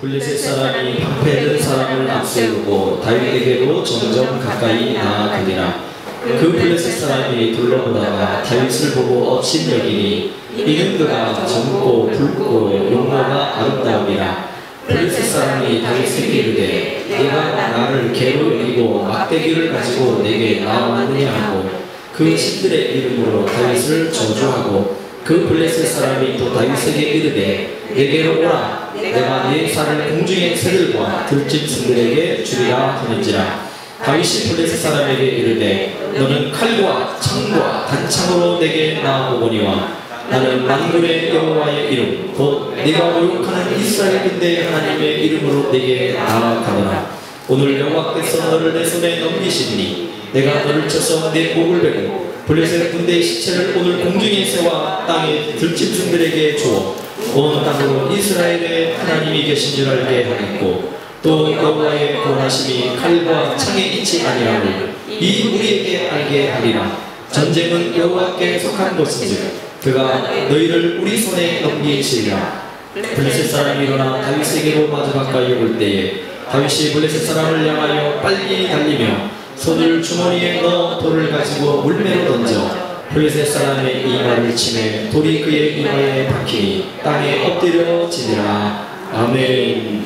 블레셋 사람이 방패든 사람을 앞세우고 다윗에게로 점점 가까이 나아가니라. 그 블레셋 사람이 둘러보다가 다윗을 보고 업신여기니 이는 그가 젊고 붉고 용모가 아름다움이라. 블레셋 사람이 다윗에게 이르되 네가 나를 개로 여기고 막대기를 가지고 내게 나왔느냐 하고 그 신들의 이름으로 다윗을 저주하고 그 블레셋 사람이 또 다윗에게 이르되 내게로 오라. 내가 네 살을 공중의 새들과 들짐승들에게 주리라 하는지라. 다윗이 블레셋 사람에게 이르되 너는 칼과 창과 단창으로 내게 나아오거니와 나는 만군의 여호와의 이름 곧 네가 모욕하는 이스라엘 군대의 하나님의 이름으로 내게 나아가노라. 오늘 여호와께서 너를 내 손에 넘기시니 내가 너를 쳐서 내 목을 베고 블레셋 군대의 시체를 오늘 공중의 새와 땅의 들짐승들에게 주어 온 땅으로 이스라엘의 하나님이 계신 줄 알게 하겠고 또 여호와의 권하심이 칼과 창에 있지 아니하고 이 우리에게 알게 하리라. 전쟁은 여호와께 속한 것인즉 그가 너희를 우리 손에 넘기시리라. 블레셋 사람이 일어나 다윗에게로 마주 가까이 올 때에 다윗이 블레셋 사람을 향하여 빨리 달리며 손을 주머니에 넣어 돌을 가지고 물매로 던져 블레셋 사람의 이마를 치매 돌이 그의 이마에 박히니 땅에 엎드려지니라. 아멘.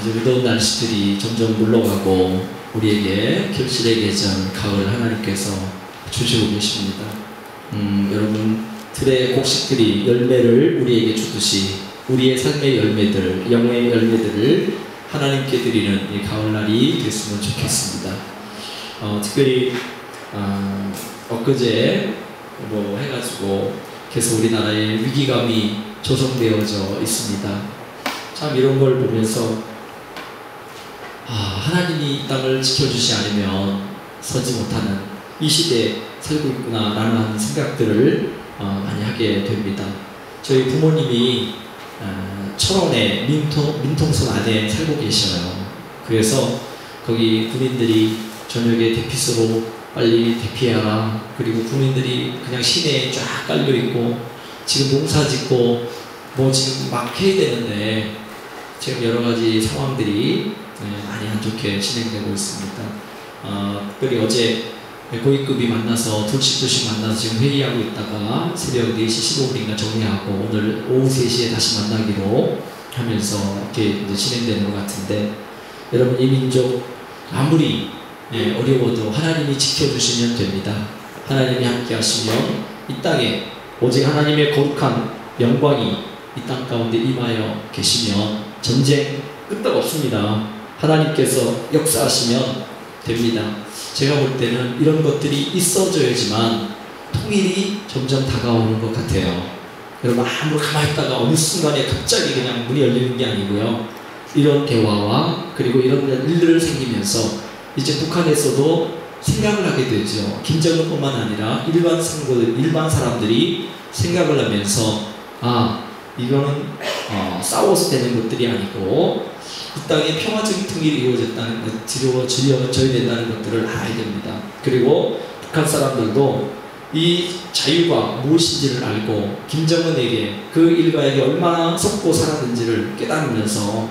이제 무더운 날씨들이 점점 물러가고 우리에게 결실의 계절 가을 하나님께서 주시고 계십니다. 여러분 들의 곡식들이 열매를 우리에게 주듯이 우리의 삶의 열매들, 영의 열매들을 하나님께 드리는 이 가을날이 됐으면 좋겠습니다. 특별히 엊그제 해가지고 계속 우리나라에 위기감이 조성되어져 있습니다. 참 이런 걸 보면서 하나님이 이 땅을 지켜주지 않으면 서지 못하는 이 시대에 살고 있구나 라는 생각들을 많이 하게 됩니다. 저희 부모님이 철원의 민통선 안에 살고 계셔요. 그래서 거기 군인들이 저녁에 대피소로 빨리 대피해라. 그리고 군인들이 그냥 시내에 쫙 깔려있고 지금 농사 짓고 지금 막 해야 되는데 지금 여러가지 상황들이 많이 안 좋게 진행되고 있습니다. 특별히 어제 고위급이 만나서 둘씩 만나서 지금 회의하고 있다가 새벽 4시 15분인가 정리하고 오늘 오후 3시에 다시 만나기로 하면서 이렇게 이제 진행되는 것 같은데, 여러분 이 민족 아무리 어려워도 하나님이 지켜주시면 됩니다. 하나님이 함께 하시면 이 땅에 오직 하나님의 거룩한 영광이 이 땅 가운데 임하여 계시면 전쟁 끄떡없습니다. 하나님께서 역사하시면 됩니다. 제가 볼 때는 이런 것들이 있어져야지만 통일이 점점 다가오는 것 같아요. 여러분 아무리 가만히 있다가 어느 순간에 갑자기 그냥 문이 열리는 게 아니고요. 이런 대화와 그리고 이런 일들을 생기면서 이제 북한에서도 생각을 하게 되죠. 김정은뿐만 아니라 일반 사람들이 생각을 하면서 이거는 싸워서 되는 것들이 아니고 이 땅에 평화적인 통일이 이루어져야 된다는 것들을 알아야 됩니다. 그리고 북한 사람들도 이 자유가 무엇인지를 알고 김정은에게 그 일가에게 얼마나 속고 살았는지를 깨달으면서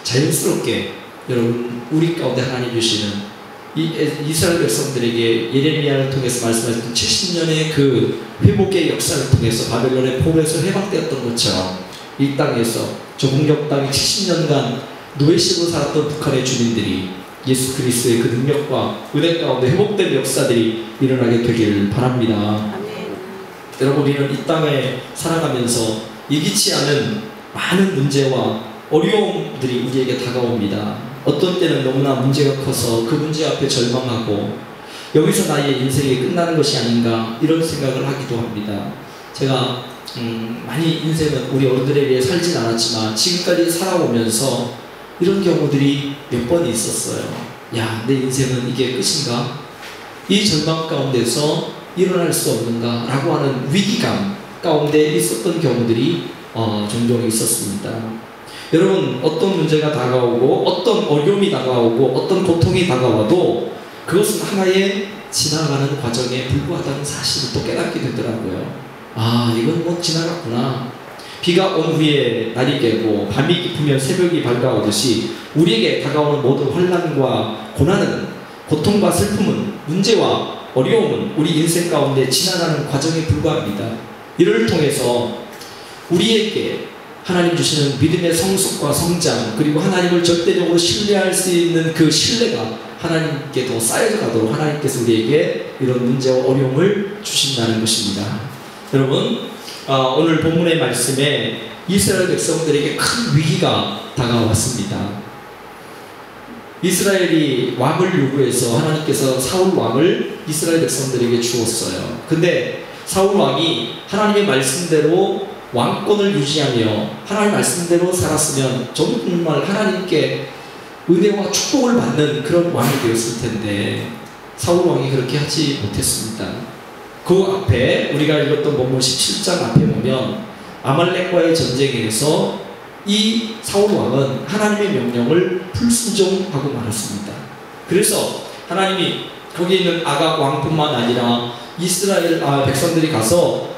자연스럽게 여러분 우리 가운데 하나님 주시는 이 이스라엘 백성들에게 예레미야를 통해서 말씀하셨던 70년의 그 회복의 역사를 통해서 바벨론의 포로에서 해방되었던 것처럼 이 땅에서 조국역 땅에 70년간 노예시로 살았던 북한의 주민들이 예수 그리스도의 그 능력과 은혜 가운데 회복된 역사들이 일어나게 되기를 바랍니다. 여러분 우리는 이 땅에 살아가면서 예기치 않은 많은 문제와 어려움들이 우리에게 다가옵니다. 어떤 때는 너무나 문제가 커서 그 문제 앞에 절망하고 여기서 나의 인생이 끝나는 것이 아닌가 이런 생각을 하기도 합니다. 제가 많이 인생은 우리 어른들에 비해 살진 않았지만 지금까지 살아오면서 이런 경우들이 몇 번 있었어요. 내 인생은 이게 끝인가? 이 절망 가운데서 일어날 수 없는가? 라고 하는 위기감 가운데 있었던 경우들이 종종 있었습니다. 여러분 어떤 문제가 다가오고 어떤 어려움이 다가오고 어떤 고통이 다가와도 그것은 하나의 지나가는 과정에 불과하다는 사실을 또 깨닫게 되더라고요. 이건 지나갔구나. 비가 온 후에 날이 깨고 밤이 깊으면 새벽이 밝아오듯이 우리에게 다가오는 모든 환난과 고난은, 고통과 슬픔은, 문제와 어려움은 우리 인생 가운데 지나가는 과정에 불과합니다. 이를 통해서 우리에게 하나님 주시는 믿음의 성숙과 성장, 그리고 하나님을 절대적으로 신뢰할 수 있는 그 신뢰가 하나님께 더 쌓여져 가도록 하나님께서 우리에게 이런 문제와 어려움을 주신다는 것입니다. 여러분, 오늘 본문의 말씀에 이스라엘 백성들에게 큰 위기가 다가왔습니다. 이스라엘이 왕을 요구해서 하나님께서 사울 왕을 이스라엘 백성들에게 주었어요. 근데 사울 왕이 하나님의 말씀대로 왕권을 유지하며 하나님 말씀대로 살았으면 정말 하나님께 은혜와 축복을 받는 그런 왕이 되었을 텐데 사울 왕이 그렇게 하지 못했습니다. 그 앞에 우리가 읽었던 본문 17장 앞에 보면 아말렉과의 전쟁에서 이 사울 왕은 하나님의 명령을 불순종하고 말았습니다. 그래서 하나님이 거기 있는 아각 왕뿐만 아니라 이스라엘 백성들이 가서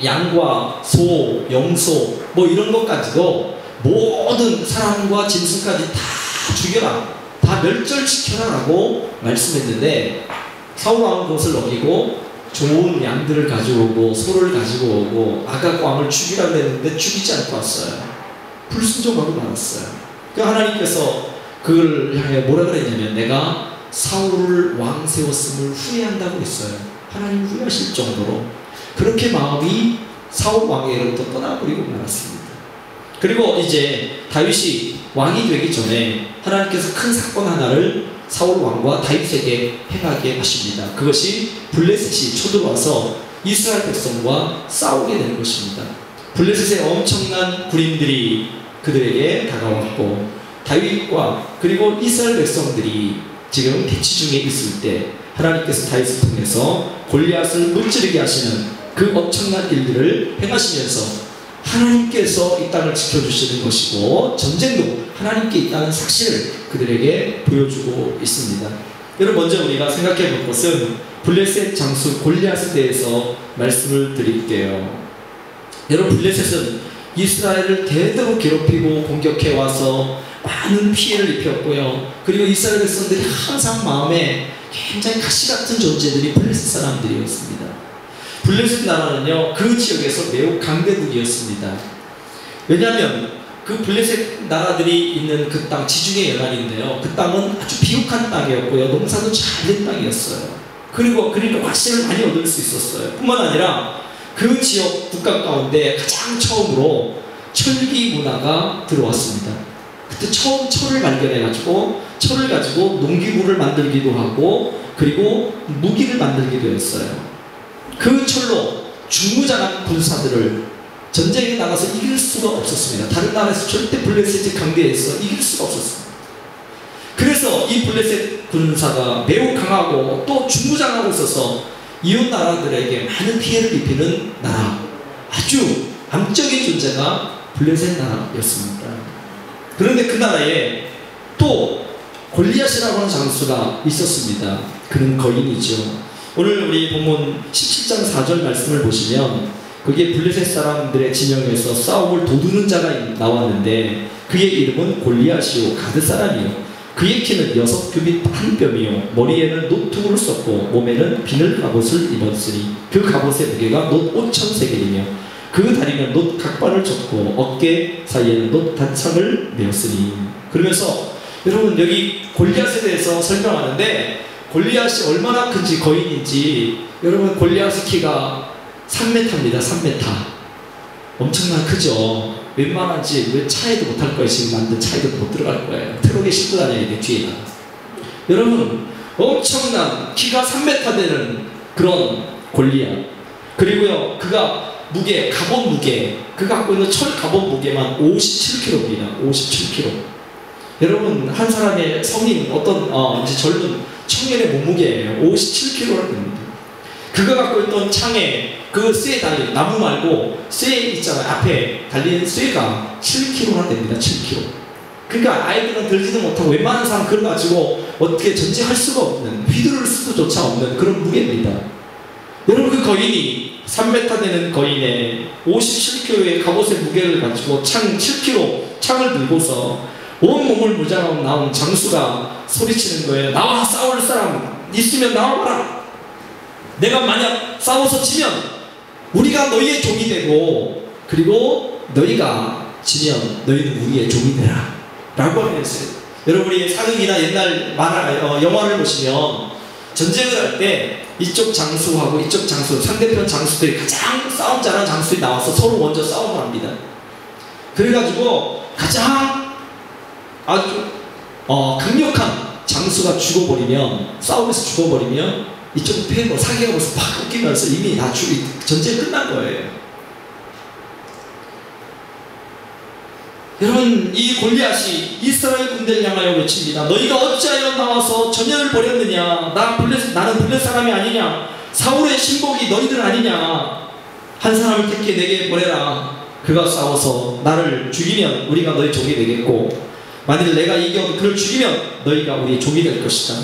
양과 소, 염소 뭐 이런 것까지도 모든 사람과 짐승까지 다 죽여라, 다 멸절시켜라 라고 말씀했는데 사울 왕은 그것을 어기고 좋은 양들을 가지고 오고 소를 가지고 오고 아각 왕을 죽이라고 했는데 죽이지 않고 왔어요. 불순종하고 말았어요. 그 하나님께서 그걸 향해 뭐라 그랬냐면 내가 사울을 왕 세웠음을 후회한다고 했어요. 하나님 후회하실 정도로 그렇게 마음이 사울 왕에게로부터 떠나버리고 말았습니다. 그리고 이제 다윗이 왕이 되기 전에 하나님께서 큰 사건 하나를 사울 왕과 다윗에게 행하게 하십니다. 그것이 블레셋이 쳐들어와서 이스라엘 백성과 싸우게 되는 것입니다. 블레셋의 엄청난 군인들이 그들에게 다가왔고 다윗과 그리고 이스라엘 백성들이 지금 대치 중에 있을 때 하나님께서 다윗을 통해서 골리앗을 무찌르게 하시는 그 엄청난 일들을 행하시면서 하나님께서 이 땅을 지켜주시는 것이고 전쟁도 하나님께 있다는 사실을 그들에게 보여주고 있습니다. 여러분, 먼저 우리가 생각해 볼 것은 블레셋 장수 골리앗에 대해서 말씀을 드릴게요. 여러분, 블레셋은 이스라엘을 대대로 괴롭히고 공격해 와서 많은 피해를 입혔고요. 그리고 이스라엘 백성들이 항상 마음에 굉장히 가시같은 존재들이 블레셋 사람들이었습니다. 블레셋 나라는요, 그 지역에서 매우 강대국이었습니다. 왜냐하면 그 블레셋 나라들이 있는 그 땅, 지중해 연안인데요, 그 땅은 아주 비옥한 땅이었고요, 농사도 잘 된 땅이었어요. 그러니까 왁신을 많이 얻을 수 있었어요. 뿐만 아니라 그 지역 국가 가운데 가장 처음으로 철기 문화가 들어왔습니다. 그때 처음 철을 발견해가지고 철을 가지고 농기구를 만들기도 하고 그리고 무기를 만들기도 했어요. 그 철로 중무장한 군사들을 전쟁에 나가서 이길 수가 없었습니다. 다른 나라에서 절대 블레셋이 강대해서 이길 수가 없었습니다. 그래서 이 블레셋 군사가 매우 강하고 또 중무장하고 있어서 이웃 나라들에게 많은 피해를 입히는 나라, 아주 암적인 존재가 블레셋 나라였습니다. 그런데 그 나라에 또 골리앗이라고 하는 장수가 있었습니다. 그는 거인이죠. 오늘 우리 본문 17장 4절 말씀을 보시면 그게 블레셋 사람들의 진영에서 싸움을 도두는 자가 나왔는데 그의 이름은 골리앗이요 가드 사람이요 그의 키는 6규빗 한 뼘이요 머리에는 노투구를 썼고 몸에는 비늘 갑옷을 입었으니 그 갑옷의 무게가 놋 5,000세겔이며 그 다리는 놋 각반을 쳤고 어깨 사이에는 놋 단창을 메었으니. 그러면서 여러분, 여기 골리앗에 대해서 설명하는데 골리앗이 얼마나 큰지, 거인인지. 여러분, 골리앗의 키가 3m입니다. 3m. 엄청나게 크죠. 웬만한지 왜 차에도 못할 거예요. 지금 만든 차에도 못 들어갈 거예요. 트럭에 싣고 다녀야 돼, 뒤에다. 여러분, 엄청난 키가 3m 되는 그런 골리앗. 그리고요, 그가 무게, 갑옷 무게, 그가 갖고 있는 철 갑옷 무게만 57kg입니다. 57kg. 여러분, 한 사람의 성인, 어떤 이제 젊은 청년의 몸무게예요. 57kg라고 합니다. 그가 갖고 있던 창에 그 쇠 달린, 나무 말고 쇠 있잖아요. 앞에 달린 쇠가 7kg나 됩니다. 7kg. 그러니까 아이들은 들지도 못하고 웬만한 사람 그걸 가지고 어떻게 전쟁할 수가 없는, 휘두를 수조차 없는 그런 무게입니다. 여러분, 그 거인이 3m 되는 거인의 57kg의 갑옷의 무게를 가지고 창 7kg 창을 들고서 온몸을 무장하고 나온 장수가 소리치는 거예요. 나와, 싸울 사람 있으면 나와봐라. 내가 만약 싸워서 지면 우리가 너희의 종이 되고, 그리고 너희가 지면 너희는 우리의 종이 되라 라고 하면서, 여러분이 사극이나 옛날 영화를 보시면 전쟁을 할 때 이쪽 장수하고 이쪽 장수, 상대편 장수들이 가장 싸움 잘하는 장수들이 나와서 서로 먼저 싸움을 합니다. 그래가지고 가장 아주 강력한 장수가 죽어버리면, 싸움에서 죽어버리면 이쪽 패고 사기가 벌써 팍 꺾이면서 이미 다 전쟁이 끝난 거예요. 여러분, 이 골리앗이 이스라엘 군대를 향하여 외칩니다. 너희가 어찌하여 나와서 전열을 벌였느냐? 나는 블레 사람이 아니냐? 사울의 신복이 너희들 아니냐? 한 사람을 택해 내게 보내라. 그가 싸워서 나를 죽이면 우리가 너희 종이 되겠고, 만일 내가 이겨 그를 죽이면 너희가 우리의 종이 될 것이다.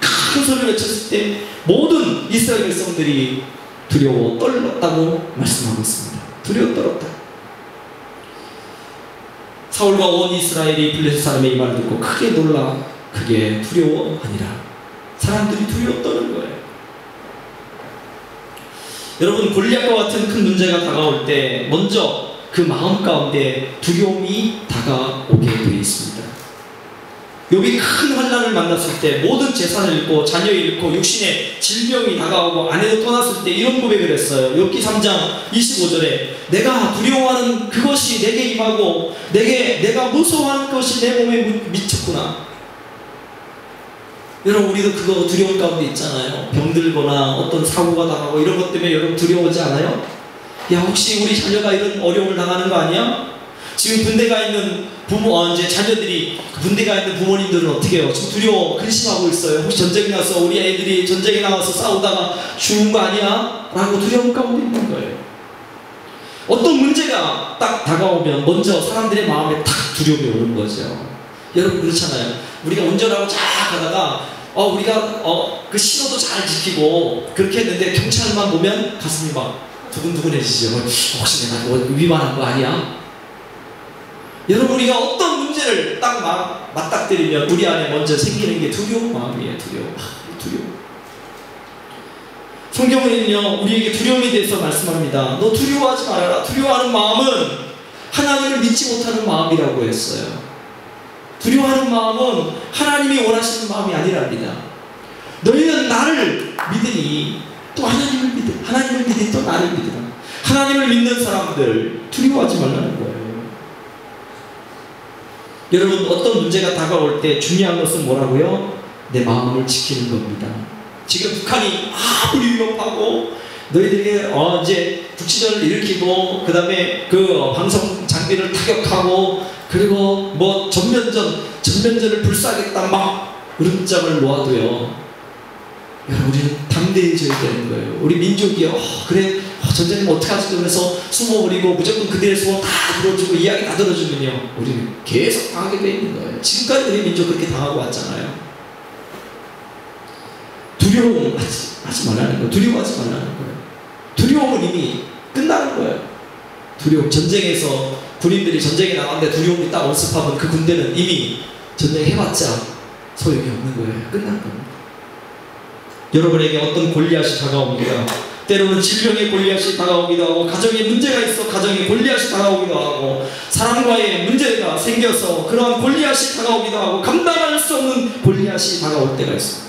큰 소리를 외쳤을 때 모든 이스라엘 백성들이 두려워 떨었다고 말씀하고 있습니다. 두려워 떨었다. 사울과 온 이스라엘이 블레셋 사람의 이 말을 듣고 크게 놀라 크게 두려워하니라. 사람들이 두려워 떠는 거예요. 여러분, 골리앗과 같은 큰 문제가 다가올 때 먼저 그 마음 가운데 두려움이 다가오게 되어 있습니다. 욥이 큰 환난을 만났을 때, 모든 재산을 잃고 자녀 잃고 육신의 질병이 다가오고 아내도 떠났을 때 이런 고백을 했어요. 욥기 3장 25절에 내가 두려워하는 그것이 내게 임하고 내가 무서워하는 것이 내 몸에 미쳤구나. 여러분, 우리도 그거 두려운 가운데 있잖아요. 병들거나 어떤 사고가 당하고 이런 것 때문에 여러분 두려워하지 않아요? 야, 혹시 우리 자녀가 이런 어려움을 당하는 거 아니야? 지금 군대가 있는 이제 자녀들이, 군대가 있는 부모님들은 어떻게 해요? 지금 두려워, 근심하고 있어요. 혹시 전쟁이 나서 우리 애들이 전쟁에 나와서 싸우다가 죽은 거 아니야? 라고 두려움 가운데 있는 거예요. 어떤 문제가 딱 다가오면 먼저 사람들의 마음에 탁 두려움이 오는 거죠. 여러분, 그렇잖아요. 우리가 운전하고 쫙 가다가 우리가 그 신호도 잘 지키고 그렇게 했는데 경찰만 보면 가슴이 막 두근두근해지죠. 혹시 내가 뭐 위반한 거 아니야? 여러분, 우리가 어떤 문제를 딱 맞닥뜨리면 우리 안에 먼저 생기는 게 두려운 마음이에요. 두려움. 성경은요, 우리에게 두려움에 대해서 말씀합니다. 너 두려워하지 말아라. 두려워하는 마음은 하나님을 믿지 못하는 마음이라고 했어요. 두려워하는 마음은 하나님이 원하시는 마음이 아니랍니다. 너희는 나를 믿으니 또 하나님을 믿으니 또 나를 믿으라. 하나님을 믿는 사람들 두려워하지 말라는 거예요. 여러분, 어떤 문제가 다가올 때 중요한 것은 뭐라고요? 내 마음을 지키는 겁니다. 지금 북한이 아무리 위협하고 너희들에게 이제 북치전을 일으키고 그 다음에 그 방송 장비를 타격하고 그리고 뭐 전면전을 불사하겠다 막 으름장을 놓아도요, 여러분, 우리는 담대해져야 되는 거예요. 우리 민족이요, 그래 전쟁이면 어떡하지? 그래서 숨어버리고 무조건 그들의 소원 다 들어주고 이야기 다 들어주면요, 우리는 계속 당하게 돼 있는 거예요. 지금까지 우리 민족 그렇게 당하고 왔잖아요. 두려워하지 말라는 거예요. 두려워하지 말라는 거예요. 두려움은 이미 끝나는 거예요. 두려움, 전쟁에서 군인들이 전쟁에 나갔는데 두려움이 딱 엄습하면 그 군대는 이미 전쟁 해봤자 소용이 없는 거예요. 끝난 겁니다. 여러분에게 어떤 골리앗이 다가옵니다. 때로는 질병의 골리앗이 다가오기도 하고, 가정에 문제가 있어 가정에 골리앗이 다가오기도 하고, 사람과의 문제가 생겨서 그러한 골리앗이 다가오기도 하고, 감당할 수 없는 골리앗이 다가올 때가 있습니다.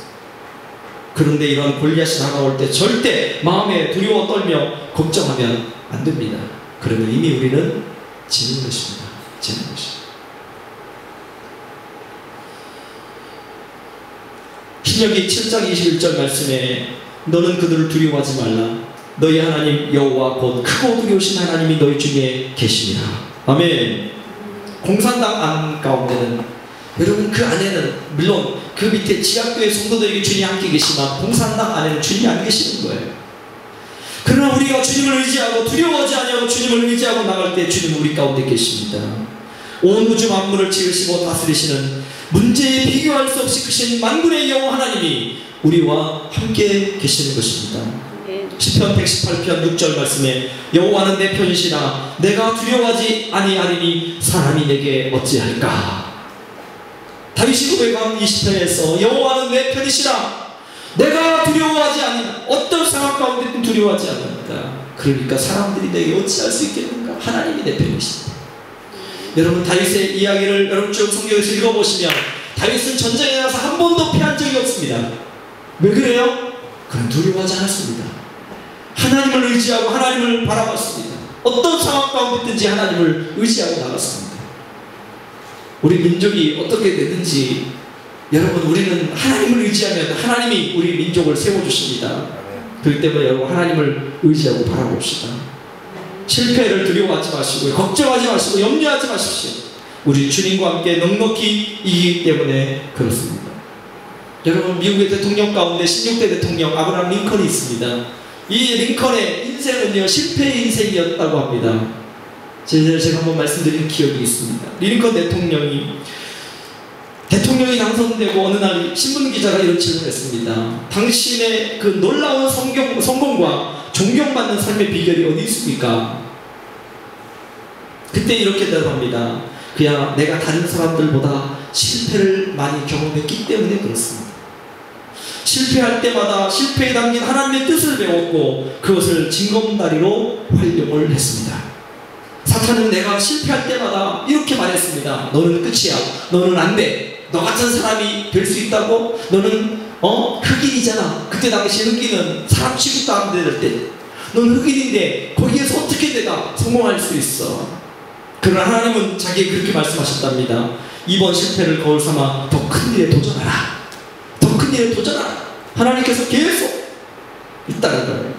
그런데 이런 골리앗이 다가올 때 절대 마음에 두려워 떨며 걱정하면 안 됩니다. 그러면 이미 우리는 지는 것입니다. 지는 것입니다. 신명기 7장 21절 말씀에 너는 그들을 두려워하지 말라. 너희 하나님 여호와 곧 크고 두려우신 하나님이 너희 중에 계시니라. 아멘. 공산당 안 가운데는, 여러분, 그 안에는 물론 그 밑에 지하교회 성도들에게 주님이 함께 계시지만 공산당 안에는 주님이 안 계시는 거예요. 그러나 우리가 주님을 의지하고 두려워하지 아니하고 주님을 의지하고 나갈 때 주님은 우리 가운데 계십니다. 온 우주 만물을 지으시고 다스리시는 문제에 비교할 수 없이 크신 만군의 여호와 하나님이 우리와 함께 계시는 것입니다. 시편 118편 6절 말씀에 여호와는 내 편이시라 내가 두려워하지 아니하리니 사람이 내게 어찌할까. 다윗이 고백한 이 시편에서 여호와는 내 편이시라 내가 두려워하지 않는다. 어떤 상황 가운데든 두려워하지 않는다. 그러니까 사람들이 내게 어찌할 수 있겠는가. 하나님이 내 편이시다. 여러분 다윗의 이야기를 여러분 쭉 성경에서 읽어보시면 다윗은 전쟁에 나가서 한 번도 패한 적이 없습니다. 왜 그래요? 그는 두려워하지 않았습니다. 하나님을 의지하고 하나님을 바라봤습니다. 어떤 상황 가운데든지 하나님을 의지하고 나갔습니다. 우리 민족이 어떻게 됐는지 여러분 우리는 하나님을 의지하면 하나님이 우리 민족을 세워주십니다. 그렇기 때문에 여러분 하나님을 의지하고 바라봅시다. 실패를 두려워하지 마시고 걱정하지 마시고 염려하지 마십시오. 우리 주님과 함께 넉넉히 이기기 때문에 그렇습니다. 여러분 미국의 대통령 가운데 16대 대통령 아브라함 링컨이 있습니다. 이 링컨의 인생은요 실패의 인생이었다고 합니다. 제가 한번 말씀드린 기억이 있습니다. 링컨 대통령이 당선되고 어느 날 신문기자가 이런 질문을 했습니다. 당신의 그 놀라운 성공과 존경받는 삶의 비결이 어디 있습니까? 그때 이렇게 대답합니다. 그야 내가 다른 사람들보다 실패를 많이 경험했기 때문에 그렇습니다. 실패할 때마다 실패에 담긴 하나님의 뜻을 배웠고 그것을 징검다리로 활용을 했습니다. 사탄은 내가 실패할 때마다 이렇게 말했습니다. 너는 끝이야. 너는 안 돼. 너 같은 사람이 될 수 있다고? 너는 흑인이잖아. 그때 당시 흑인은 사람 취급도 안 될 때. 넌 흑인인데 거기에서 어떻게 내가 성공할 수 있어? 그러나 하나님은 자기에게 그렇게 말씀하셨답니다. 이번 실패를 거울 삼아 더 큰 일에 도전하라. 더 큰 일에 도전하라. 하나님께서 계속 있다는 거예요.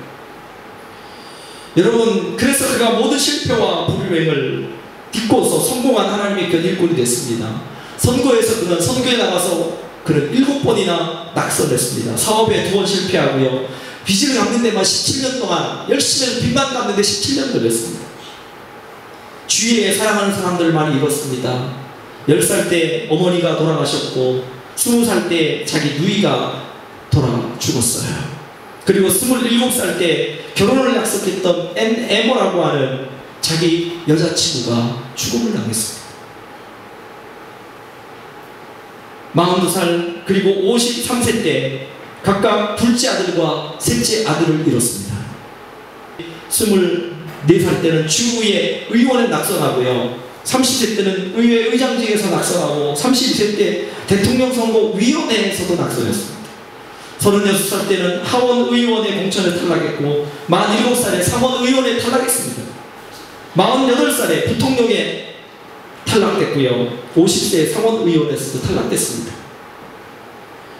여러분 그래서 그가 모든 실패와 불행을 딛고서 성공한 하나님의 견일꾼이 됐습니다. 선거에서 그는 선교에 나가서 그는 7번이나 낙선했습니다. 사업에 2번 실패하고요. 빚을 갚는 데만 17년 동안 열심히 해서 빚만 갚는데 17년 걸렸습니다. 주위에 사랑하는 사람들 많이 잃었습니다. 10살 때 어머니가 돌아가셨고 20살 때 자기 누이가 죽었어요. 그리고 27살 때 결혼을 약속했던 에머라고 하는 자기 여자친구가 죽음을 당했습니다. 42살 그리고 53세 때 각각 둘째 아들과 셋째 아들을 잃었습니다. 24살 때는 주의 의원에 낙선하고요. 30세 때는 의회 의장직에서 낙선하고 32세 때 대통령 선거위원회에서도 낙선했습니다. 36살 때는 하원의원의 공천에 탈락했고 47살에 상원의원에 탈락했습니다. 48살에 부통령에 탈락됐고요. 50세에 상원의원에서도 탈락됐습니다.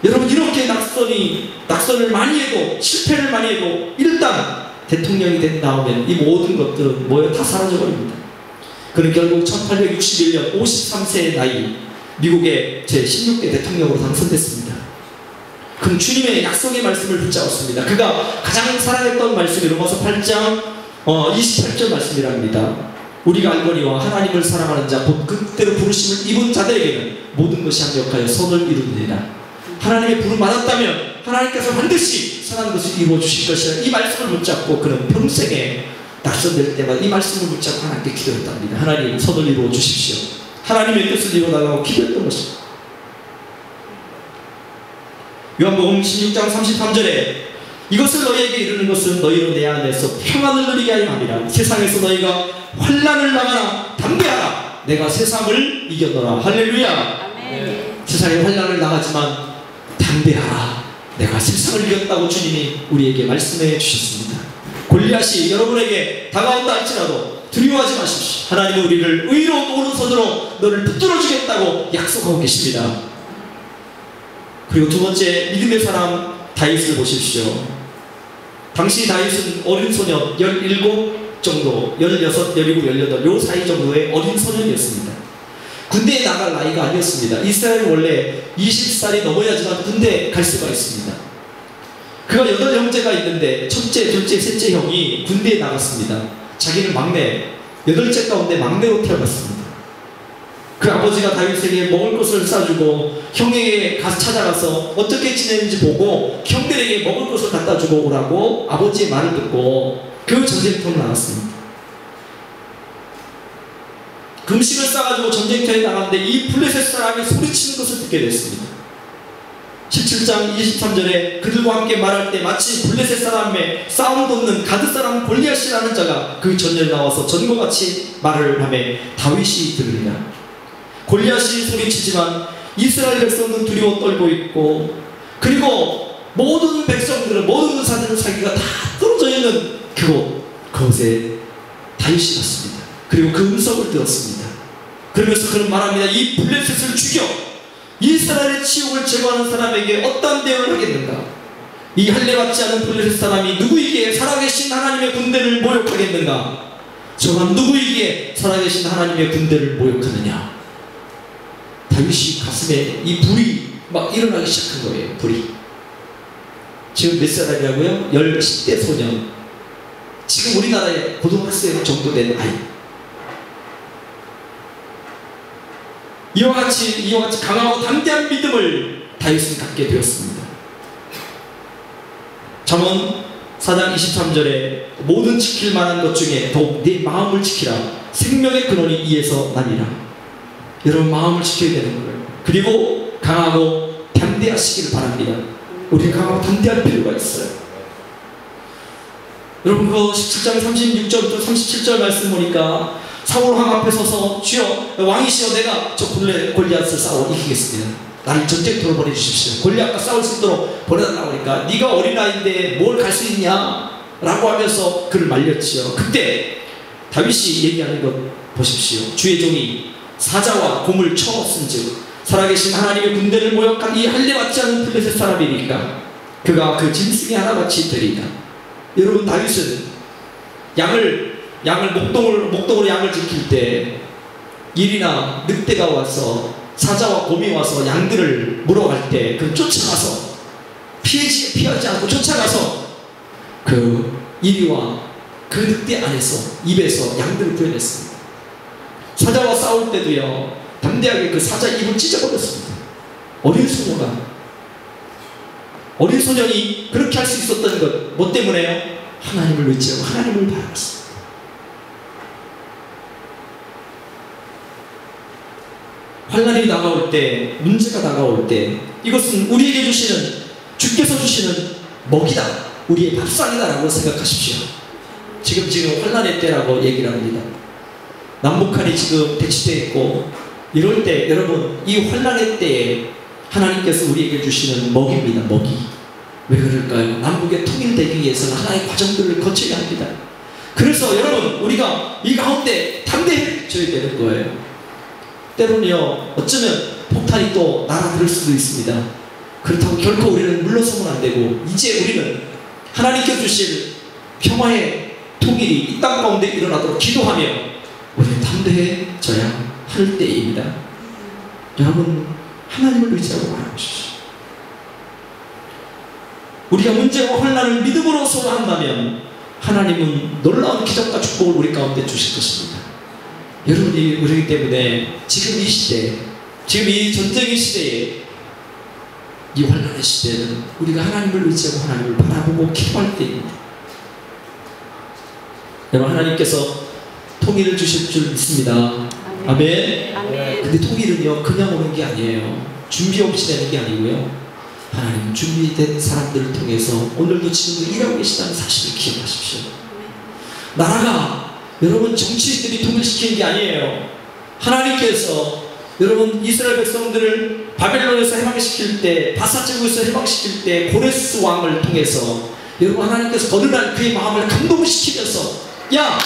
여러분 이렇게 낙선을 많이 해도 실패를 많이 해도 일단 대통령이 된 다음에 이 모든 것들은 뭐예요? 다 사라져버립니다. 그는 결국 1861년 53세의 나이 미국의 제16대 대통령으로 당선됐습니다. 그는 주님의 약속의 말씀을 붙잡았습니다. 그가 가장 사랑했던 말씀이 로마서 8장 28절 말씀이랍니다. 우리가 알거니와 하나님을 사랑하는 자 곧 그때로 부르심을 입은 자들에게는 모든 것이 합력하여 선을 이루느니라. 하나님의 부름 받았다면 하나님께서 반드시 선한 것을 이루어 주실 것이라. 이 말씀을 붙잡고 그는 평생에 낙선될 때마다 이 말씀을 붙잡고 하나님께 기도했답니다. 하나님 선을 이루어 주십시오. 하나님의 뜻을 이루어달라고 기도했던 것입니다. 요한복음 16장 33절에 이것을 너희에게 이르는 것은 너희로 내 안에서 평안을 누리게 하려 함이라. 세상에서 너희가 환난을 당하나 담대하라. 내가 세상을 이겼노라. 할렐루야. 아멘. 세상에 환난을 당하지만 담대하라. 내가 세상을 이겼다고 주님이 우리에게 말씀해 주셨습니다. 골리앗이 여러분에게 다가온다 할지라도 두려워하지 마십시오. 하나님은 우리를 의로 오른손으로 너를 붙들어 주겠다고 약속하고 계십니다. 그리고 두 번째 믿음의 사람 다윗을 보십시오. 당시 다윗은 어린 소년 17 정도 16, 17, 18 요 사이 정도의 어린 소년이었습니다. 군대에 나갈 나이가 아니었습니다. 이스라엘은 원래 20살이 넘어야지만 군대에 갈 수가 있습니다. 그가 8형제가 있는데 첫째, 둘째, 셋째 형이 군대에 나갔습니다. 자기는 막내 8째 가운데 막내로 태어났습니다. 그 아버지가 다윗에게 먹을 것을 싸주고 형에게 찾아가서 어떻게 지내는지 보고 형들에게 먹을 것을 갖다 주고 오라고 아버지의 말을 듣고 그 전쟁터로 나갔습니다. 금식을 싸가지고 전쟁터에 나갔는데 이 블레셋 사람이 소리치는 것을 듣게 됐습니다. 17장 23절에 그들과 함께 말할 때 마치 블레셋 사람의 싸움 돋는 가드 사람 골리앗이라는 자가 그 전열에 나와서 전과 같이 말을 하며 다윗이 들으리라. 골리앗이 소리치지만 이스라엘 백성은 두려워 떨고 있고, 그리고 모든 백성들은, 모든 사람들은 자기가 다 떨어져 있는 그곳에 다윗이 갔습니다. 그리고 그 음성을 들었습니다. 그러면서 그는 말합니다. 이 블레셋을 죽여 이스라엘의 치욕을 제거하는 사람에게 어떤 대응을 하겠는가? 이 할례받지 않은 블레셋 사람이 누구에게 살아계신 하나님의 군대를 모욕하겠는가? 저가 누구에게 살아계신 하나님의 군대를 모욕하느냐? 다윗이 가슴에 이 불이 막 일어나기 시작한 거예요. 불이. 지금 몇 살이라고요? 10대 소년. 지금 우리나라에 고등학생 정도 된 아이. 이와 같이 강하고 담대한 믿음을 다윗은 갖게 되었습니다. 잠언 4장 23절에 모든 지킬 만한 것 중에 더욱 네 마음을 지키라. 생명의 근원이 이에서 나니라. 여러분, 마음을 지켜야 되는 거예요. 그리고 강하고 담대하시기를 바랍니다. 우리가 강하고 담대할 필요가 있어요. 여러분, 그 17장 36절부터 37절 말씀 보니까 사울 왕 앞에 서서 주여, 왕이시여, 내가 저 골리앗을 싸워 이기겠습니다. 나를 전쟁터로 보내주십시오. 골리앗과 싸울 수 있도록 보내달라고 하니까 네가 어린아이인데 뭘 갈 수 있냐? 라고 하면서 그를 말렸지요. 그때 다윗이 얘기하는 것 보십시오. 주의 종이 사자와 곰을 쳐었은즉 살아계신 하나님의 군대를 모욕한 이 할례받지 않은 블레셋 사람이니까 그가 그 짐승이 하나같이 되리이다. 여러분, 다윗은 목동으로 양을 지킬 때 일이나 늑대가 와서 사자와 곰이 와서 양들을 물어갈 때 그 쫓아가서 피하지 않고 쫓아가서 그 이리와 그 늑대 안에서 입에서 양들을 구해냈습니다. 사자와 싸울 때도요, 담대하게 그 사자 입을 찢어버렸습니다. 어린 소년이 그렇게 할 수 있었던 것, 뭐 때문에요? 하나님을 의지하고 하나님을 바라봤습니다. 환난이 다가올 때, 문제가 다가올 때, 이것은 우리에게 주시는, 주께서 주시는 먹이다, 우리의 밥상이다 라고 생각하십시오. 지금 환난의 때라고 얘기를 합니다. 남북한이 지금 대치되어 있고, 이럴 때 여러분, 이 환난의 때에 하나님께서 우리에게 주시는 먹입니다. 먹이. 왜 그럴까요? 남북의 통일되기 위해서는 하나의 과정들을 거쳐야 합니다. 그래서 여러분, 우리가 이 가운데 담대해져야 되는 거예요. 때로는요, 어쩌면 폭탄이 또 날아들 수도 있습니다. 그렇다고 결코 우리는 물러서면 안 되고, 이제 우리는 하나님께서 주실 평화의 통일이 이 땅 가운데 일어나도록 기도하며 우리는 담대해져야 할 때입니다. 여러분, 하나님을 의지하고 바라보십시오. 우리가 문제와 환난을 믿음으로 소화한다면 하나님은 놀라운 기적과 축복을 우리 가운데 주실 것입니다. 여러분이 그렇기 때문에 지금 이 시대, 지금 이 전쟁의 시대에, 이 환난의 시대는 우리가 하나님을 의지하고 하나님을 바라보고 기도할 때입니다. 여러분, 하나님께서 통일을 주실 줄 믿습니다. 아멘. 아멘. 근데 통일은요, 그냥 오는 게 아니에요. 준비 없이 되는 게 아니고요, 하나님은 준비된 사람들을 통해서 오늘도 지금도 일하고 계시다는 사실을 기억하십시오. 나라가 여러분 정치인들이 통일시키는 게 아니에요. 하나님께서 여러분 이스라엘 백성들을 바벨론에서 해방시킬 때, 바사제국에서 해방시킬 때 고레스 왕을 통해서 여러분 하나님께서 거듭난 그의 마음을 감동시키면서, 야,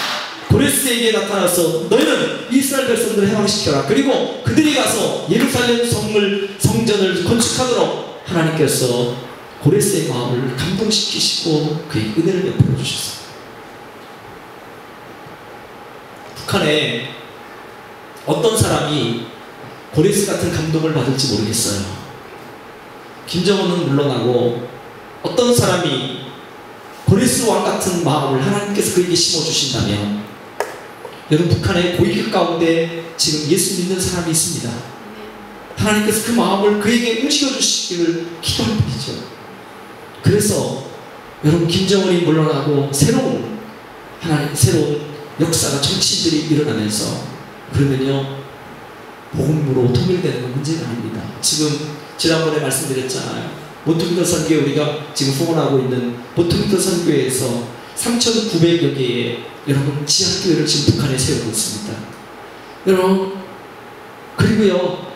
고레스에게 나타나서 너희는 이스라엘 백성들을 해방시켜라. 그리고 그들이 가서 예루살렘 성전을 건축하도록 하나님께서 고레스의 마음을 감동시키시고 그의 은혜를 베풀어 주셨습니다. 북한에 어떤 사람이 고레스 같은 감동을 받을지 모르겠어요. 김정은은 물러나고 어떤 사람이 고레스 왕 같은 마음을 하나님께서 그에게 심어주신다면, 여러분, 북한의 고위급 가운데 지금 예수 믿는 사람이 있습니다. 하나님께서 그 마음을 그에게 움직여주시기를 기도할 뿐이죠. 그래서 여러분, 김정은이 물러나고 새로운 역사가, 정치인들이 일어나면서, 그러면요, 복음으로 통일되는 건 문제가 아닙니다. 지금 지난번에 말씀드렸잖아요. 모퉁이돌 선교회, 우리가 지금 후원하고 있는 모퉁이돌 선교회에서 3,900여 개의 여러분 지하교회를 지금 북한에 세우고 있습니다. 여러분, 그리고요,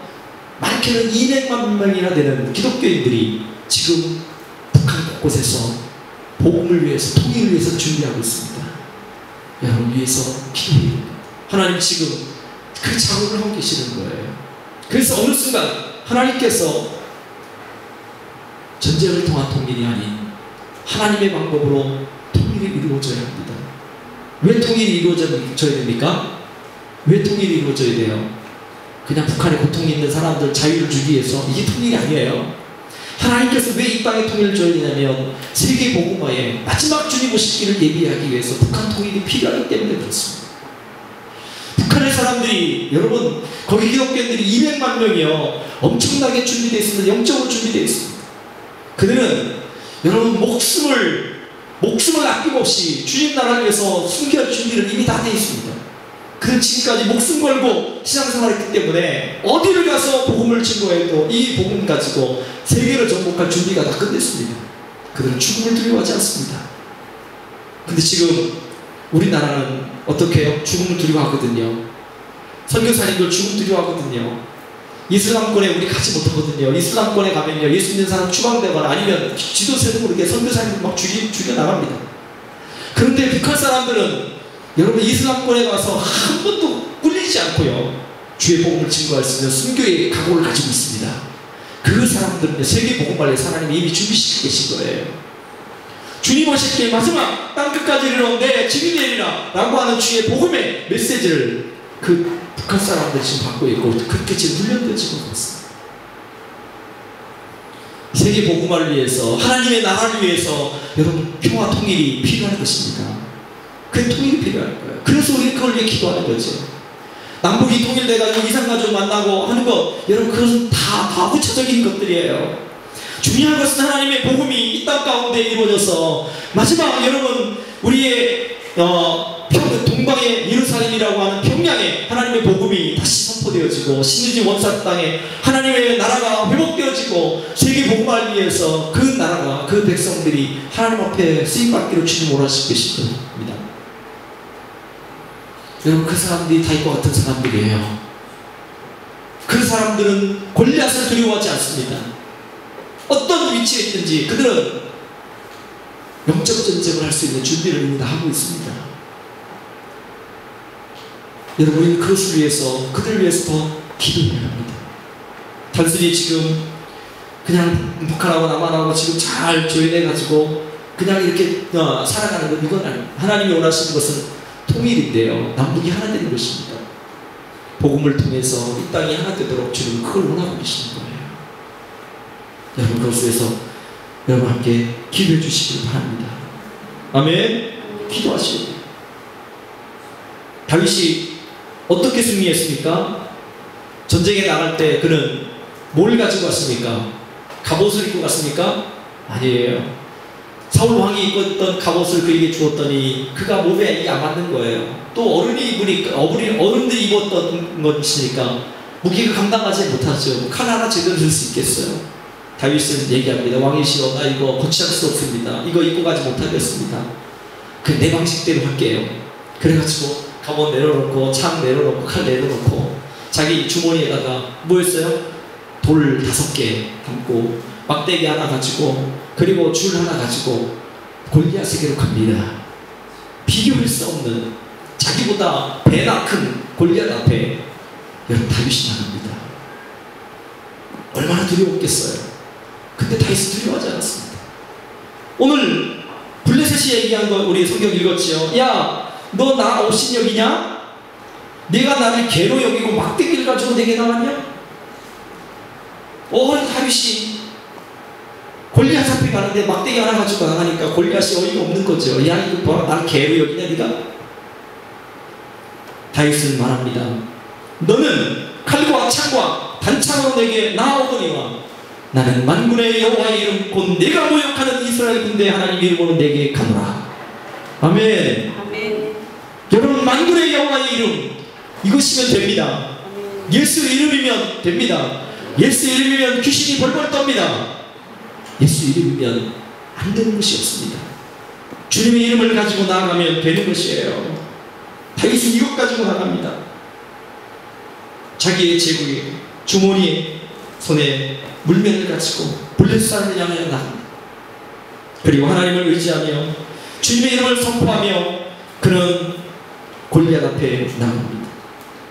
많게는 200만 명이나 되는 기독교인들이 지금 북한 곳곳에서 복음을 위해서, 통일을 위해서 준비하고 있습니다. 여러분 위해서 기도해요. 하나님 지금 그 작업을 하고 계시는 거예요. 그래서 어느 순간 하나님께서 전쟁을 통한 통일이 아닌 하나님의 방법으로 통일이 이루어져야 합니다. 왜 통일이 이루어져야 됩니까? 왜 통일이 이루어져야 돼요? 그냥 북한에 고통이 있는 사람들 자유를 주기 위해서, 이게 통일이 아니에요. 하나님께서 왜 이 땅에 통일을 줘야 되냐면, 세계 복음화에 마지막 주님 오실 길을 예비하기 위해서 북한 통일이 필요하기 때문에 그렇습니다. 북한의 사람들이, 여러분, 거기 기독교인들이 200만 명이요, 엄청나게 준비되어 있습니다. 영적으로 준비되어 있습니다. 그들은 여러분 목숨을 아낌없이 주님 나라를 위해서 숨겨할 준비를 이미 다 되어 있습니다. 그는 지금까지 목숨 걸고 신앙생활했기 때문에 어디를 가서 복음을 증거해도 이 복음 가지고 세계를 정복할 준비가 다 끝냈습니다. 그들은 죽음을 두려워하지 않습니다. 근데 지금 우리나라는 어떻게 해요? 죽음을 두려워하거든요. 선교사님들 죽음 두려워하거든요. 이슬람권에 우리 가지 못하거든요. 이슬람권에 가면요, 예수 믿는 사람 추방되거나 아니면 지도세도 모르게 선교사님들 막 죽여나갑니다. 그런데 북한 사람들은 여러분 이슬람권에 가서 한 번도 꿀리지 않고요, 주의 복음을 증거할 수 있는 순교의 각오를 가지고 있습니다. 그 사람들은 세계 복음관리에 하나님이 이미 준비시키고 계신 거예요. 주님 오실 때 마지막 땅끝까지 이르러온데 증인이 되리라 라고 하는 주의 복음의 메시지를 그 북한 사람들 지금 받고 있고, 그렇게 지금 훈련되어지고 있습니다. 세계 복음화를 위해서, 하나님의 나라를 위해서 여러분 평화 통일이 필요한 것입니다. 그 통일이 필요할 거예요. 그래서 우리는 그걸 위해 기도하는 거죠. 남북이 통일돼가지고 이산가족 만나고 하는 것, 여러분 그것은 다 후차적인 것들이에요. 중요한 것은 하나님의 복음이 이 땅 가운데 이루어져서 마지막 여러분 우리의 동방의 예루살렘이라고 하는 평양에 하나님의 복음이 다시 선포되어지고, 신유진 원산 땅에 하나님의 나라가 회복되어지고, 세계 복음화를 위해서 그 나라가, 그 백성들이 하나님 앞에 쓰임받기로 주님 원하시고 계신 겁니다. 여러분 그 사람들이 다윗과 같은 사람들이에요. 그 사람들은 골리앗을 두려워하지 않습니다. 어떤 위치에 있든지 그들은 영적 전쟁을 할 수 있는 준비를 이미 다 하고 있습니다. 여러분 우리는 그것을 위해서, 그들을 위해서 더 기도해야 합니다. 단순히 지금 그냥 북한하고 남한하고 지금 잘 조인해가지고 그냥 이렇게 살아가는 것, 이건 아니에요. 하나님이 원하시는 것은 통일인데요, 남북이 하나 되는 것입니다. 복음을 통해서 이 땅이 하나 되도록 주님 그걸 원하고 계시는 거예요. 여러분 그것을 위해서 여러분 함께 기도해 주시길 바랍니다. 아멘. 기도하시고. 다윗이 어떻게 승리했습니까? 전쟁에 나갈 때 그는 뭘 가지고 갔습니까? 갑옷을 입고 갔습니까? 아니에요. 사울 왕이 입고 있던 갑옷을 그에게 주었더니 그가 몸에 이게 안 맞는 거예요. 또 어른이 입으니까, 어른들이 입었던 것이니까 무게가 감당하지 못하죠. 칼 하나 제대로 들 수 있겠어요? 다윗은 얘기합니다. 왕이시여, 나 이거 거치할 수 없습니다. 이거 입고 가지 못하겠습니다. 그 내 방식대로 할게요. 그래가지고 갑옷 내려놓고, 창 내려놓고, 칼 내려놓고, 자기 주머니에다가 뭐 했어요? 돌 5개 담고, 막대기 하나 가지고, 그리고 줄 하나 가지고 골리앗에게로 갑니다. 비교할 수 없는, 자기보다 배나 큰 골리앗 앞에 여러분 다윗이 나갑니다. 얼마나 두려웠겠어요. 근데 다윗은 두려워하지 않았습니다. 오늘 블레셋이 얘기한 거 우리 성경 읽었지요. 야, 너 나 없인 여기냐? 네가 나를 개로 여기고 막대기를 가지고 내게 나왔냐? 다윗이 골리앗 앞에 가는데 막대기 하나 가지고 나가니까 골리앗이 어이가 없는 거죠. 야, 이거 뭐라 나를 개로 여기냐 네가? 다윗은 말합니다. 너는 칼과 창과 단창으로 내게 나아오거니와 나는 만군의 여호와의 이름 곧 내가 모욕하는 이스라엘 군대 하나님 이름으로 내게 가노라. 아멘. 아멘. 여러분, 만군의 여호와의 이름, 이것이면 됩니다. 예수 이름이면 됩니다. 예수 이름이면 귀신이 벌벌 떱니다. 예수 이름이면 안 되는 것이 없습니다. 주님의 이름을 가지고 나아가면 되는 것이에요. 다윗은 이것 가지고 나갑니다. 자기의 제국에 주머니에 손에 물면을 가지고 블레셋을 향하여 나갑니다. 그리고 하나님을 의지하며 주님의 이름을 선포하며 그는 골리앗 앞에 나갑니다.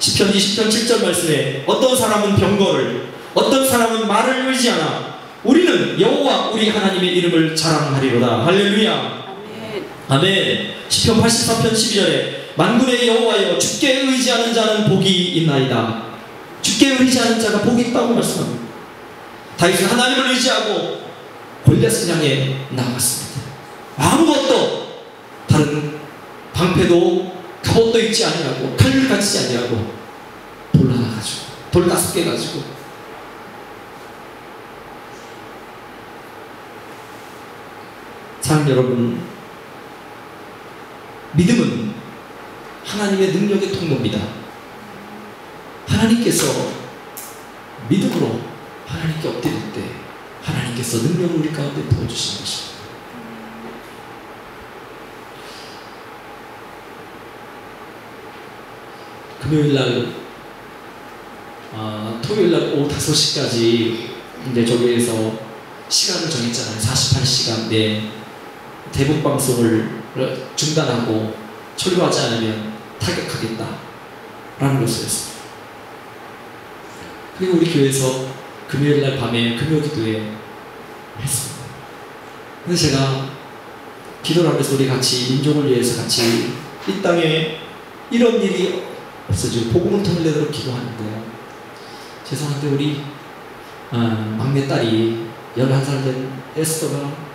시편 20편 7절 말씀에 어떤 사람은 병거를, 어떤 사람은 말을 의지하나 우리는 여호와 우리 하나님의 이름을 자랑하리로다. 할렐루야. 아멘. 시편 84편 12절에 만군의 여호와여 주께 의지하는 자는 복이 있나이다. 주께 의지하는 자가 복이 있다고 말씀합니다. 다윗은 하나님을 의지하고 골리앗을 향해 나아갔습니다. 아무것도 다른 방패도 갑옷도 있지 아니하고 칼을 가지지 아니하고 돌 하나 가지고 돌 5개 가지고 사랑하는 여러분, 믿음은 하나님의 능력의 통로입니다. 하나님께서 믿음으로 하나님께 엎드릴 때 하나님께서 능력을 우리 가운데 부어주시는 것입니다. 금요일날 토요일날 오후 5시까지 이제 저기에서 시간을 정했잖아요. 48시간 내 대북 방송을 중단하고 철거하지 않으면 타격하겠다라는 것을 했습니다. 그리고 우리 교회에서 금요일날 밤에 금요 기도회 했습니다. 근데 제가 기도를 하면서 우리 같이 민족을 위해서 같이 이 땅에 이런 일이 없어지고 복음을 통일되도록 기도하는데요. 죄송한데 우리 막내딸이 11살 된 에스더가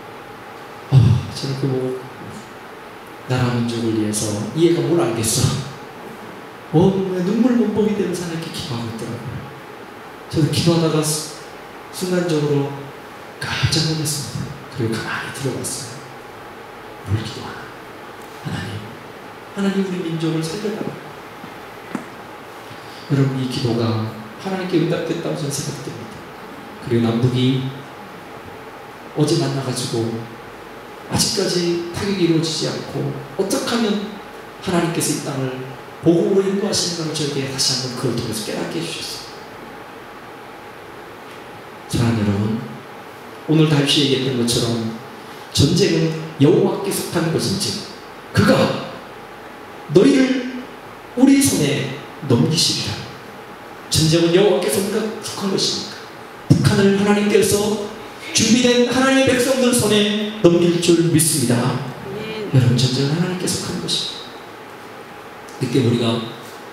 저는 그 보고 나라 민족을 위해서 얘가 뭘 알겠어? 눈물 문복이 되면서 하나님께 기도하고 있더라고요. 저도 기도하다가 순간적으로 깜짝 놀랐습니다. 그리고 가만히 들어봤어요. 뭘 기도하나? 하나님 우리 민족을 살려달라. 여러분, 이 기도가 하나님께 응답됐다고 저는 생각됩니다. 그리고 남북이 어제 만나가지고 아직까지 타격이 이루어지지 않고 어떻게 하면 하나님께서 이 땅을 복음으로 인도하시는가를 저에게 다시 한번 그걸 통해서 깨닫게 해주셨어요. 사랑하는 여러분, 오늘 다윗이 얘기했던 것처럼 전쟁은 여호와께 속한 것인지 그가 너희를 우리 손에 넘기시리라. 전쟁은 여호와께 속한 것이니까 북한을 하나님께서 준비된 하나님의 백성들 손에 넘길 줄 믿습니다. 여러분, 전쟁은 하나님께 속한 것입니다. 그때 우리가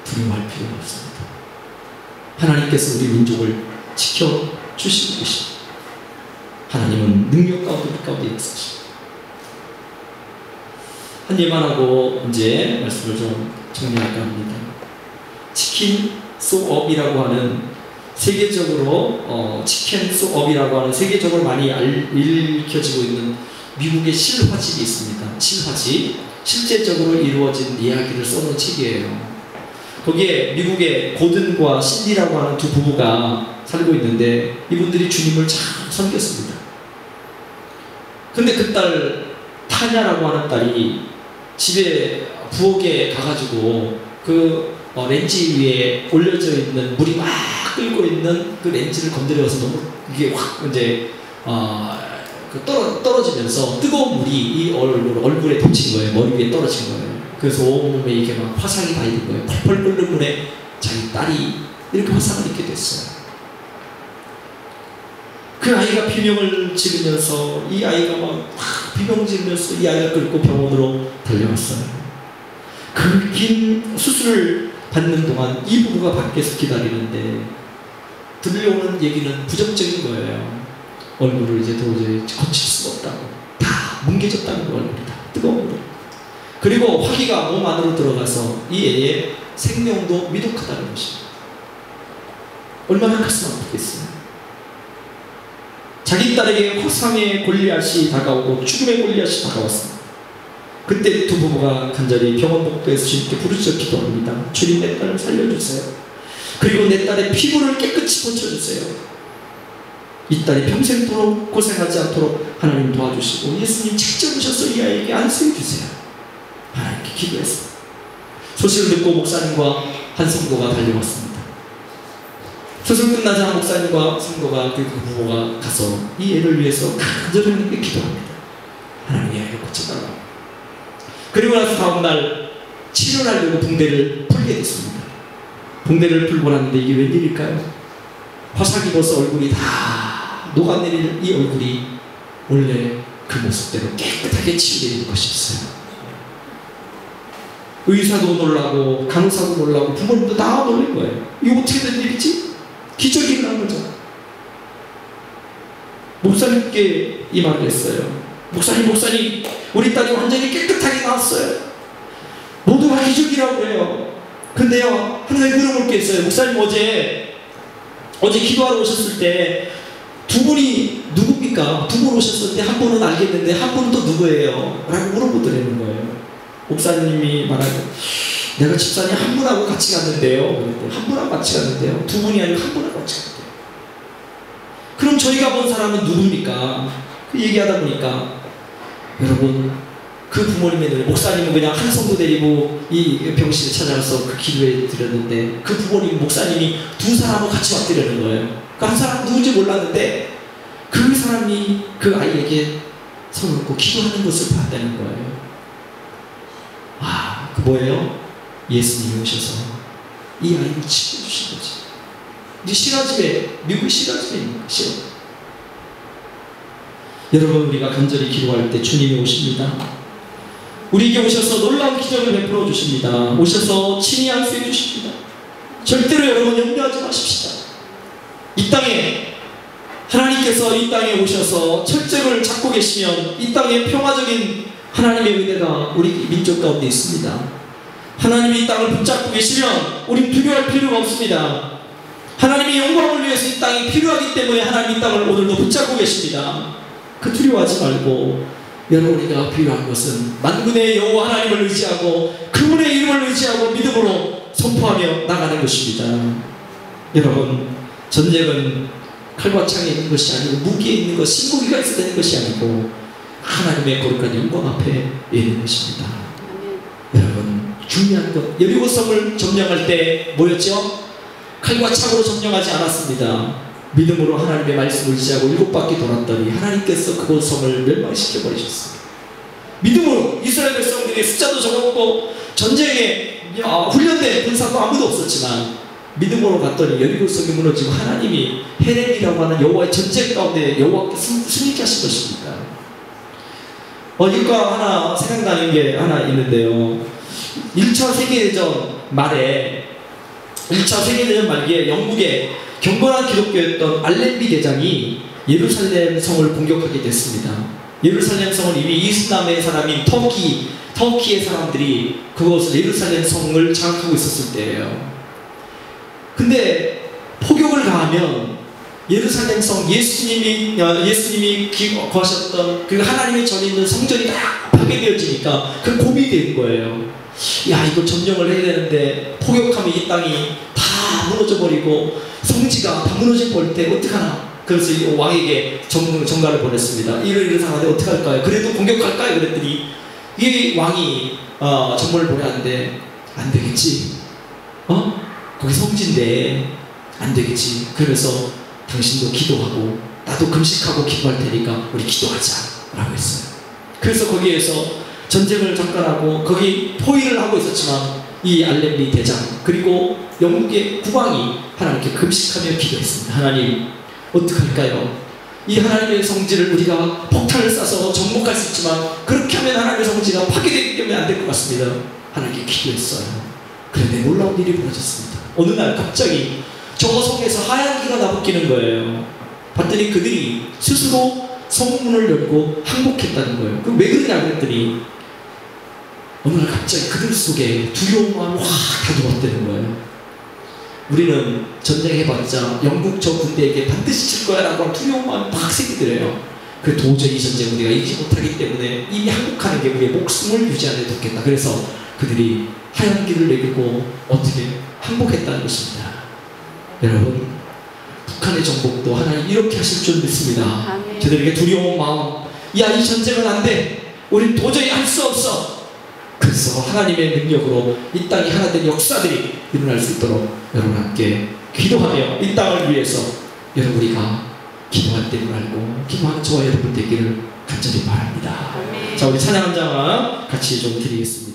두려워할 필요가 없습니다. 하나님께서 우리 민족을 지켜주시는 것입니다. 하나님은 능력 가운데 우리 가운데 역사하십니다. 한 예만 하고 이제 말씀을 좀 정리할까 합니다. 치킨 소업이라고 하는 세계적으로 치킨 소업이라고 하는 세계적으로 많이 읽혀지고 있는 미국의 실화집이 있습니다. 실화집, 실제적으로 이루어진 이야기를 써놓은 책이에요. 거기에 미국의 고든과 신디라고 하는 두 부부가 살고 있는데 이분들이 주님을 참 섬겼습니다. 근데 그 딸 타냐라고 하는 딸이 집에 부엌에 가가지고 그 렌지 위에 올려져 있는 물이 막 끓고 있는 그 렌지를 건드려서 너무 이게 확 이제 떨어지면서 뜨거운 물이 이 얼굴에 덮친 거예요. 머리 위에 떨어진 거예요. 그래서 온몸에 이게 막 화상이 다 있는 거예요. 펄펄 끓는 물에 자기 딸이 이렇게 화상을 입게 됐어요. 그 아이가 비명을 지르면서 이 아이가 막 비명 지르면서 이 아이가 끌고 병원으로 달려갔어요. 그 긴 수술을 받는 동안 이 부부가 밖에서 기다리는데 들려오는 얘기는 부정적인 거예요. 얼굴을 이제 도저히 거칠 수가 없다고, 다 뭉개졌다는 거, 얼굴이 다 뜨거운 물로. 그리고 화기가 몸 안으로 들어가서 이 애의 생명도 미독하다는 것입니다. 얼마나 가슴 아프겠어요. 자기 딸에게 화상의 골리앗이 다가오고 죽음의 골리앗이 다가왔습니다. 그때 두 부부가 간절히 병원 복도에서 주님께 부르짖어 기도합니다. 주님, 내 딸을 살려주세요. 그리고 내 딸의 피부를 깨끗이 고쳐주세요. 이 딸이 평생토록 고생하지 않도록 하나님 도와주시고 예수님 직접 오셔서 이 아이에게 안수해 주세요. 하나님께 기도했습니다. 소식을 듣고 목사님과 한 성도가 달려왔습니다. 수술 끝나자 목사님과 성도가 그 부부가 가서 이 애를 위해서 간절히 하나님께 기도합니다. 하나님 이 아이를 고쳐달라고. 그리고 나서 다음날 치료를 하려고 붕대를 풀게 됐습니다. 붕대를 풀고 났는데 이게 웬일일까요? 화상 입어서 얼굴이 다 녹아내리는 이 얼굴이 원래 그 모습대로 깨끗하게 치유되는 것이었어요. 의사도 놀라고 간호사도 놀라고 부모님도 다 놀란 거예요. 이거 어떻게 된 일이지? 기적이 일어난 거죠. 목사님께 이 말을 했어요. 목사님, 우리 딸이 완전히 깨끗하게 나왔어요. 모두가 기적이라고 그래요. 근데요, 한 가지 물어볼 게 있어요. 목사님 어제 기도하러 오셨을 때 두 분이 누굽니까? 두 분 오셨을 때 한 분은 알겠는데 한 분은 또 누구예요? 라고 물어보더라는 거예요. 목사님이 말하고, 내가 집사님 한 분하고 같이 갔는데요. 한 분하고 같이 갔는데요. 두 분이 아니고 한 분하고 같이 갔대요. 그럼 저희가 본 사람은 누굽니까? 그 얘기하다 보니까 여러분, 그 부모님의 눈에 목사님은 그냥 한 성도 데리고 이 병실에 찾아가서 그 기도해 드렸는데 그 부모님 목사님이 두 사람하고 같이 왔더라는 거예요. 그 한 사람 누군지 몰랐는데 그 사람이 그 아이에게 손을 얹고 기도하는 것을 봤다는 거예요. 아, 그 뭐예요? 예수님이 오셔서 이 아이를 치료해 주신 거지. 이제 시라집에, 미국 시라집에 있는 것이요. 여러분, 우리가 간절히 기도할 때 주님이 오십니다. 우리에게 오셔서 놀라운 기적을 베풀어 주십니다. 오셔서 친히 안수해 주십니다. 절대로 여러분 염려하지 마십시다. 이 땅에 하나님께서 이 땅에 오셔서 철책을 잡고 계시면 이 땅에 평화적인 하나님의 은혜가 우리 민족 가운데 있습니다. 하나님이 이 땅을 붙잡고 계시면 우린 두려워할 필요가 없습니다. 하나님의 영광을 위해서 이 땅이 필요하기 때문에 하나님 이 땅을 오늘도 붙잡고 계십니다. 그 두려워하지 말고 여러분이가 필요한 것은 만군의 여호와 하나님을 의지하고 그분의 이름을 의지하고 믿음으로 선포하며 나가는 것입니다. 여러분, 전쟁은 칼과 창에 있는 것이 아니고 무기에 있는 것, 신무기가 있어야 되는 것이 아니고 하나님의 거룩한 영광 앞에 있는 것입니다. 여러분, 중요한 것, 여리고성을 점령할 때 뭐였죠? 칼과 창으로 점령하지 않았습니다. 믿음으로 하나님의 말씀을 의지하고 7바퀴 돌았더니 하나님께서 그곳 성을 멸망시켜 버리셨습니다. 믿음으로 이스라엘 백성들의 숫자도 적었고 전쟁에 훈련된 군사도 아무도 없었지만 믿음으로 갔더니 여리고성이 무너지고 하나님이 헤렘이라고 하는 여호와의 전쟁 가운데 여호와께서 승리케 하신 것입니다. 일과 하나 생각나는 게 하나 있는데요. 1차 세계대전 말에 1차 세계대전 말기에 영국의 경건한 기독교였던 알렌비 대장이 예루살렘 성을 공격하게 됐습니다. 예루살렘 성은 이미 이슬람의 사람인 터키의 사람들이 그것을 예루살렘 성을 장악하고 있었을 때예요. 근데 포격을 가하면 예루살렘 성, 예수님이 거하셨던 그 하나님의 전에 있는 성전이 다 파괴되어지니까 그 고민이 된 거예요. 야, 이거 점령을 해야 되는데 포격하면 이 땅이 다 무너져 버리고 성지가 다 무너져 버릴 때 어떡하나. 그래서 이 왕에게 전가를 보냈습니다. 이런 상황에 어떡할까요? 그래도 공격할까요? 그랬더니 이 왕이 전문을 보내는데 안 되겠지. 거기 성지인데 안 되겠지. 그래서 당신도 기도하고 나도 금식하고 기도할 테니까 우리 기도하자 라고 했어요. 그래서 거기에서 전쟁을 잠깐하고 거기 포위를 하고 있었지만 이 알렌비 대장 그리고 영국의 국왕이 하나님께 금식하며 기도했습니다. 하나님, 어떡할까요? 이 하나님의 성지를 우리가 폭탄을 쏴서 정복할 수 있지만 그렇게 하면 하나님의 성지가 파괴되기 때문에 안 될 것 같습니다. 하나님께 기도했어요. 그런데 놀라운 일이 벌어졌습니다. 어느 날 갑자기 저 성에서 하얀 기가 나부끼는 거예요. 봤더니 그들이 스스로 성문을 열고 항복했다는 거예요. 그 왜 그러냐 그랬더니 어느 날 갑자기 그들 속에 두려운 마음이 확 다들어왔다는 거예요. 우리는 전쟁해봤자 영국 저 군대에게 반드시 질 거야 라고 두려운 마음이 막 생기더래요. 그 도저히 이 전쟁 우리가 이기지 못하기 때문에 이미 항복하는 게 우리의 목숨을 유지하는 데 좋겠다. 그래서 그들이 하얀 길을 내리고 어떻게 항복했다는 것입니다. 여러분, 북한의 정복도 하나님 이렇게 하실 줄 믿습니다. 아멘. 저들에게 두려운 마음, 야, 이 전쟁은 안 돼, 우린 도저히 할 수 없어. 그래서 하나님의 능력으로 이 땅이 하나 된 역사들이 일어날 수 있도록 여러분 함께 기도하며 이 땅을 위해서 여러분 우리가 기도할 때를 알고 기도하는 저와 여러분 되기를 간절히 바랍니다. 아멘. 자, 우리 찬양 한 장만 같이 좀 드리겠습니다.